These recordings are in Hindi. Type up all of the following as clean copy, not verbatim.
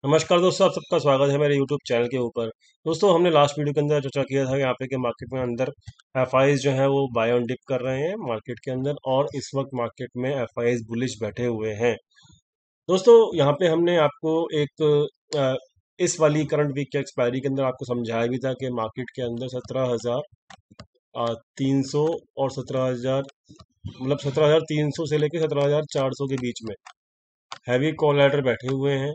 नमस्कार दोस्तों, आप सबका स्वागत है मेरे YouTube चैनल के ऊपर। दोस्तों, हमने लास्ट वीडियो के अंदर चर्चा किया था यहाँ पे कि मार्केट में अंदर एफआईज जो है वो बाय ऑन डिप कर रहे हैं मार्केट के अंदर, और इस वक्त मार्केट में एफआईज बुलिश बैठे हुए हैं। दोस्तों, यहाँ पे हमने आपको एक इस वाली करंट वीक के एक्सपायरी के अंदर आपको समझाया भी था कि मार्केट के अंदर 17,300 और 17,000, मतलब 17,300 से लेकर 17,400 के बीच में हैवी कॉल बैठे हुए हैं।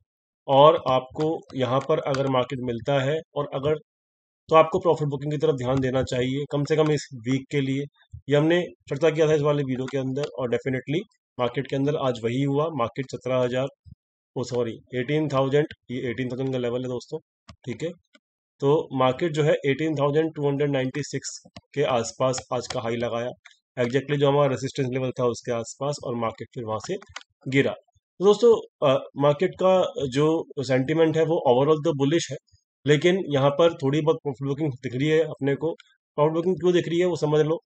और आपको यहाँ पर अगर मार्केट मिलता है और अगर, तो आपको प्रॉफिट बुकिंग की तरफ ध्यान देना चाहिए कम से कम इस वीक के लिए। ये हमने चर्चा किया था इस वाले वीडियो के अंदर, और डेफिनेटली मार्केट के अंदर आज वही हुआ। मार्केट 17,000, ओ सॉरी 18,000, ये 18,000 का लेवल है दोस्तों, ठीक है। तो मार्केट जो है 18,296 के आसपास आज का हाई लगाया, एग्जैक्टली जो हमारा रेजिस्टेंस लेवल था उसके आसपास, और मार्केट फिर वहां से गिरा। तो दोस्तों, मार्केट का जो सेंटीमेंट है वो ओवरऑल तो बुलिश है, लेकिन यहाँ पर थोड़ी बहुत प्रॉफिट बुकिंग दिख रही है अपने को। प्रॉफिट बुकिंग क्यों दिख रही है वो समझ लो।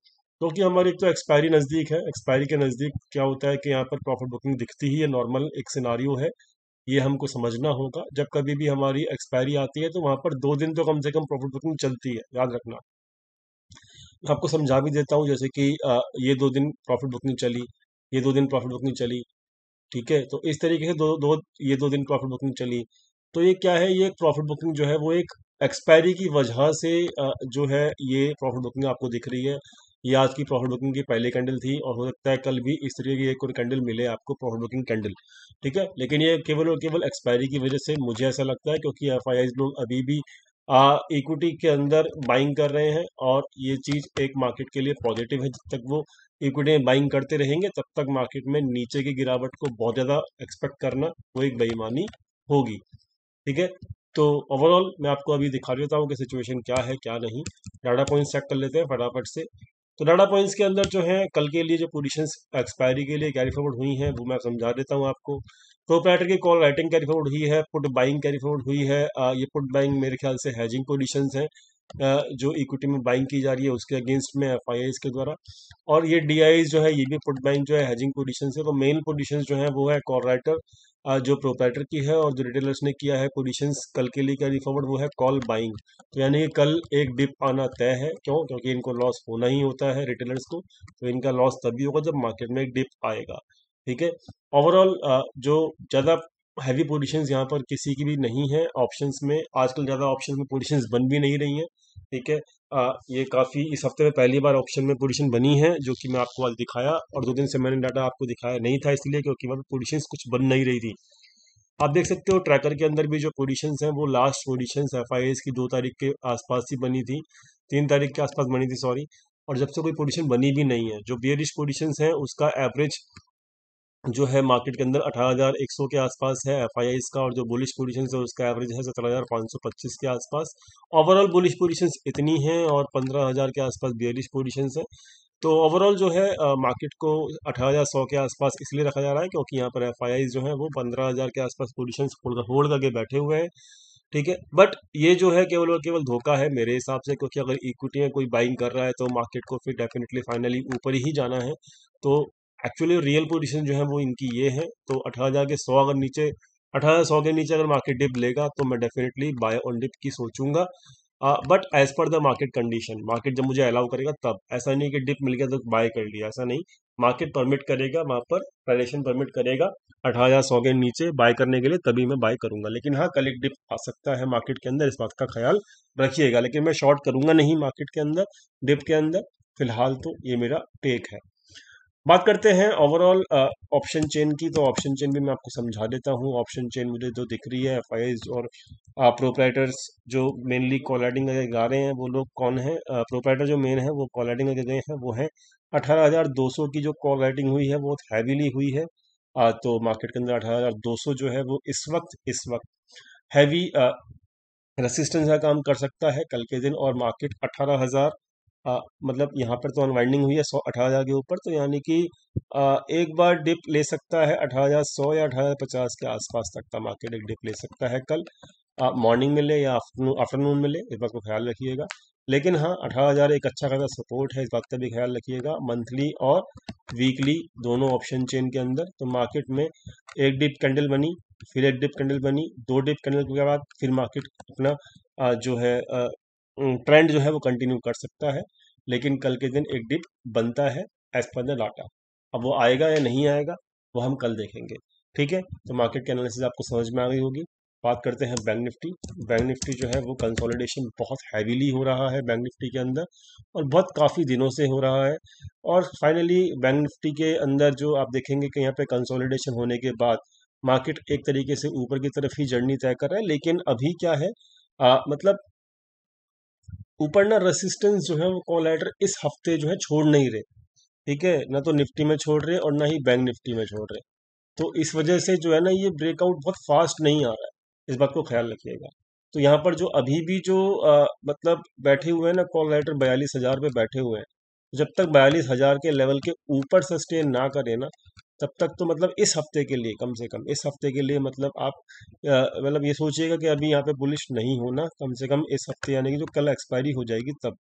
क्योंकि हमारी एक तो एक्सपायरी नज़दीक है, एक्सपायरी के नज़दीक क्या होता है कि यहाँ पर प्रॉफिट बुकिंग दिखती ही है, नॉर्मल एक सिनारियो है। ये हमको समझना होगा, जब कभी भी हमारी एक्सपायरी आती है तो वहां पर 2 दिन तो कम से कम प्रॉफिट बुकिंग चलती है, याद रखना। मैं आपको समझा भी देता हूँ, जैसे कि ये 2 दिन प्रॉफिट बुकिंग चली, ये 2 दिन प्रॉफिट बुकिंग चली, ठीक है। तो इस तरीके से दो दो ये 2 दिन प्रॉफिट बुकिंग चली। तो ये क्या है, ये प्रॉफिट बुकिंग जो है वो एक एक्सपायरी की वजह से जो है ये प्रॉफिट बुकिंग आपको दिख रही है। ये आज की प्रॉफिट बुकिंग की पहली कैंडल थी, और हो सकता है कल भी इस तरीके की एक और कैंडल मिले आपको, प्रॉफिट बुकिंग कैंडल, ठीक है। लेकिन ये केवल और केवल एक्सपायरी की वजह से मुझे ऐसा लगता है, क्योंकि एफआईआई लोग अभी भी इक्विटी के अंदर बाइंग कर रहे हैं, और ये चीज एक मार्केट के लिए पॉजिटिव है। जब तक वो इक्विटी में बाइंग करते रहेंगे तब तक मार्केट में नीचे की गिरावट को बहुत ज़्यादा एक्सपेक्ट करना वो एक बेईमानी होगी, ठीक है। तो ओवरऑल मैं आपको अभी दिखा देता हूँ कि सिचुएशन क्या है क्या नहीं। डाटा पॉइंट्स चेक कर लेते हैं फटाफट से। तो डाटा पॉइंट्स के अंदर जो है कल के लिए जो पोजीशंस एक्सपायरी के लिए कैरी फॉरवर्ड हुई हैं वो मैं समझा देता हूँ आपको। प्रोप्राइटर की कॉल राइटिंग कैरी फॉरवर्ड हुई है, पुट बाइंग कैरी फॉरवर्ड हुई है। ये पुट बाइंग मेरे ख्याल से हैजिंग पोजीशंस हैं, जो इक्विटी में बाइंग की जा रही है उसके अगेंस्ट में एफआईआईज के द्वारा। और ये डीआईज जो है ये भी पुट बाइंग जो है हैजिंग पोजीशंस है। तो मेन पोजीशंस जो है वो है कॉल राइटर जो प्रोप्राइटर की है, और जो रिटेलर्स ने किया है पोजीशंस कल के लिए कैरी फॉरवर्ड वो है कॉल बाइंग। तो यानी कि कल एक डिप आना तय है। क्यों? क्योंकि इनको लॉस होना ही होता है रिटेलर्स को। तो इनका लॉस तभी होगा जब मार्केट में एक डिप आएगा, ठीक है। ओवरऑल जो ज़्यादा हैवी पोजीशंस यहाँ पर किसी की भी नहीं है ऑप्शंस में। आजकल ज़्यादा ऑप्शन में पोजीशंस बन भी नहीं रही हैं, ठीक है। ये काफ़ी इस हफ्ते में पहली बार ऑप्शन में पोजीशन बनी है, जो कि मैं आपको आज दिखाया, और 2 दिन से मैंने डाटा आपको दिखाया नहीं था इसलिए, क्योंकि वहाँ पे पोजीशंस कुछ बन नहीं रही थी। आप देख सकते हो ट्रैकर के अंदर भी जो पोजीशंस हैं वो लास्ट पोजीशंस एफआईएस की 2 तारीख के आसपास ही बनी थी, 3 तारीख के आसपास बनी थी, सॉरी। और जब से कोई पोजीशन बनी भी नहीं है। जो बियरिश पोजीशंस हैं उसका एवरेज जो है मार्केट के अंदर 18,100 के आसपास है एफआईआईस का, और जो बुलिश पोजीशन है उसका एवरेज है 17,525 के आसपास। ओवरऑल बुलिश पोजीशंस इतनी हैं, और 15,000 के आसपास बियरिश पोजीशंस हैं। तो ओवरऑल जो है मार्केट को 18,100 के आसपास इसलिए रखा जा रहा है क्योंकि यहाँ पर एफआईआई जो है वो 15,000 के आसपास पोजीशंस होल्ड करके बैठे हुए हैं, ठीक है। बट ये जो है केवल और केवल धोखा है मेरे हिसाब से, क्योंकि अगर इक्विटी में कोई बाइंग कर रहा है तो मार्केट को फिर डेफिनेटली फाइनली ऊपर ही जाना है। तो एक्चुअली रियल पोजीशन जो है वो इनकी ये है। तो 18,000 के 100 अगर नीचे, 18,100 के नीचे अगर मार्केट डिप लेगा तो मैं डेफिनेटली बाय ऑन डिप की सोचूंगा। But as per the market condition, market जब मुझे अलाउ करेगा तब। ऐसा नहीं कि डिप मिल गया तो बाय कर लिया, ऐसा नहीं। मार्केट परमिट करेगा, वहां पर वैल्यूएशन परमिट करेगा 18,100 के नीचे बाय करने के लिए, तभी मैं बाय करूंगा। लेकिन हाँ, कल एक डिप आ सकता है मार्केट के अंदर, इस बात का ख्याल रखिएगा। लेकिन मैं शॉर्ट करूंगा नहीं मार्केट के अंदर, डिप के अंदर। फिलहाल तो ये मेरा टेक है। बात करते हैं ओवरऑल ऑप्शन चेन की। तो ऑप्शन चेन भी मैं आपको समझा देता हूँ। ऑप्शन चेन मुझे जो दिख रही है एफआईआईज और प्रोप्राइटर्स जो मेनली कॉलराइटिंग गा रहे हैं वो लोग कौन है। प्रोप्राइटर जो मेन है वो कॉलराइटिंग गए हैं, वो है 18,200 की जो कॉल राइटिंग हुई है बहुत हैवीली हुई है। तो मार्केट के अंदर 18,200 जो है वो इस वक्त हैवी रेसिस्टेंस का काम कर सकता है कल के दिन। और मार्केट 18,000, मतलब यहाँ पर तो अनवाइंडिंग हुई है 18,000 के ऊपर, तो यानी कि एक बार डिप ले सकता है 18,100 या 18,050 के आसपास तक का मार्केट एक डिप ले सकता है कल। मॉर्निंग में ले या आफ्टरनून में ले, इस बात को ख्याल रखिएगा। लेकिन हाँ 18,000 एक अच्छा खासा सपोर्ट है, इस बात का भी ख्याल रखिएगा। मंथली और वीकली दोनों ऑप्शन चेन के अंदर तो मार्केट में एक डिप कैंडल बनी, फिर एक डिप कैंडल बनी, दो डिप कैंडल के बाद फिर मार्केट अपना जो है ट्रेंड जो है वो कंटिन्यू कर सकता है। लेकिन कल के दिन एक डिप बनता है एज पर द डाटा। अब वो आएगा या नहीं आएगा वो हम कल देखेंगे। ठीक है, तो मार्केट की एनालिसिस आपको समझ में आ गई होगी। बात करते हैं बैंक निफ्टी। बैंक निफ्टी जो है वो कंसोलिडेशन बहुत हैवीली हो रहा है बैंक निफ्टी के अंदर, और बहुत काफ़ी दिनों से हो रहा है। और फाइनली बैंक निफ्टी के अंदर जो आप देखेंगे कि यहाँ पे कंसोलिडेशन होने के बाद मार्केट एक तरीके से ऊपर की तरफ ही जर्नी तय कर रहा है। लेकिन अभी क्या है, मतलब ऊपर ना रेसिस्टेंस जो है वो कोलैटर इस हफ्ते जो है छोड़ नहीं रहे। ठीक है, ना तो निफ्टी में छोड़ रहे और ना ही बैंक निफ्टी में छोड़ रहे। तो इस वजह से जो है ना ये ब्रेकआउट बहुत फास्ट नहीं आ रहा है, इस बात को ख्याल रखिएगा। तो यहाँ पर जो अभी भी जो मतलब बैठे हुए हैं ना कॉल राइटर 42,000 पे बैठे हुए हैं, जब तक 42,000 के लेवल के ऊपर सस्टेन ना करे ना, तब तक तो मतलब इस हफ्ते के लिए, कम से कम इस हफ्ते के लिए मतलब आप मतलब ये सोचिएगा कि अभी यहाँ पे बुलिश नहीं होना, कम से कम इस हफ्ते यानी कि जो कल एक्सपायरी हो जाएगी तब।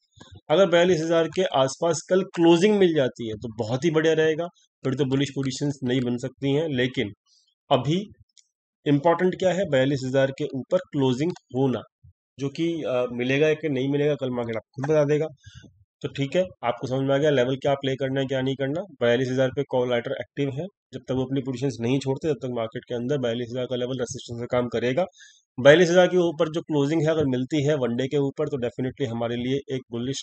अगर 42,000 के आसपास कल क्लोजिंग मिल जाती है तो बहुत ही बढ़िया रहेगा, फिर तो बुलिश पोजीशंस नहीं बन सकती हैं। लेकिन अभी इंपॉर्टेंट क्या है, 42,000 के ऊपर क्लोजिंग होना, जो कि मिलेगा या कि नहीं मिलेगा कल मार्केट आपको खुद बता देगा। तो ठीक है, आपको समझ में आ गया लेवल क्या प्ले करना है क्या नहीं करना। 42,000 पे कॉल राइटर एक्टिव है, जब तक वो अपनी पोजीशंस नहीं छोड़ते तब तक मार्केट के अंदर 42,000 का लेवल रेसिस्टेंस से काम करेगा। 42,000 के ऊपर जो क्लोजिंग है अगर मिलती है वनडे के ऊपर तो डेफिनेटली हमारे लिए एक बुलिश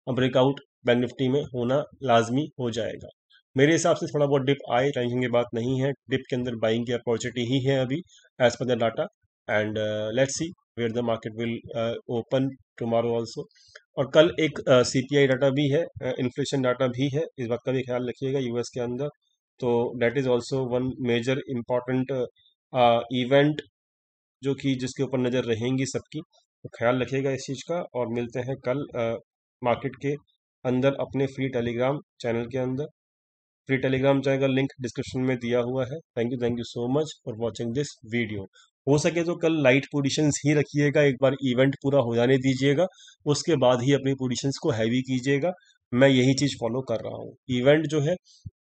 ब्रेकआउट बैंक निफ्टी में होना लाजमी हो जाएगा। मेरे हिसाब से थोड़ा बहुत डिप आए, टेंशन की बात नहीं है, डिप के अंदर बाइंग की अपॉर्चुनिटी ही है अभी as per the data. And let's see where the market will open tomorrow also. और कल एक सीपीआई डाटा भी है, इन्फ्लेशन डाटा भी है, इस बात का भी ख्याल रखिएगा यूएस के अंदर। तो date is also one major important event जो कि जिसके ऊपर नज़र रहेंगी सबकी, तो ख्याल रखिएगा इस चीज़ का। और मिलते हैं कल मार्केट के अंदर अपने फ्री टेलीग्राम चैनल के अंदर। फ्री टेलीग्राम चैनल का लिंक डिस्क्रिप्शन में दिया हुआ है। Thank you so much for watching this video. हो सके तो कल लाइट पोजीशंस ही रखिएगा, एक बार इवेंट पूरा हो जाने दीजिएगा, उसके बाद ही अपनी पोजीशंस को हैवी कीजिएगा। मैं यही चीज़ फॉलो कर रहा हूँ। इवेंट जो है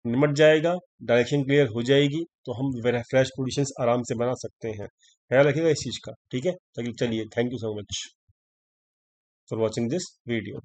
निमट जाएगा, डायरेक्शन क्लियर हो जाएगी तो हम फ्रेश पोजीशंस आराम से बना सकते हैं। ख्याल रखिएगा इस चीज़ का, ठीक है। चलिए, thank you so much for watching this video.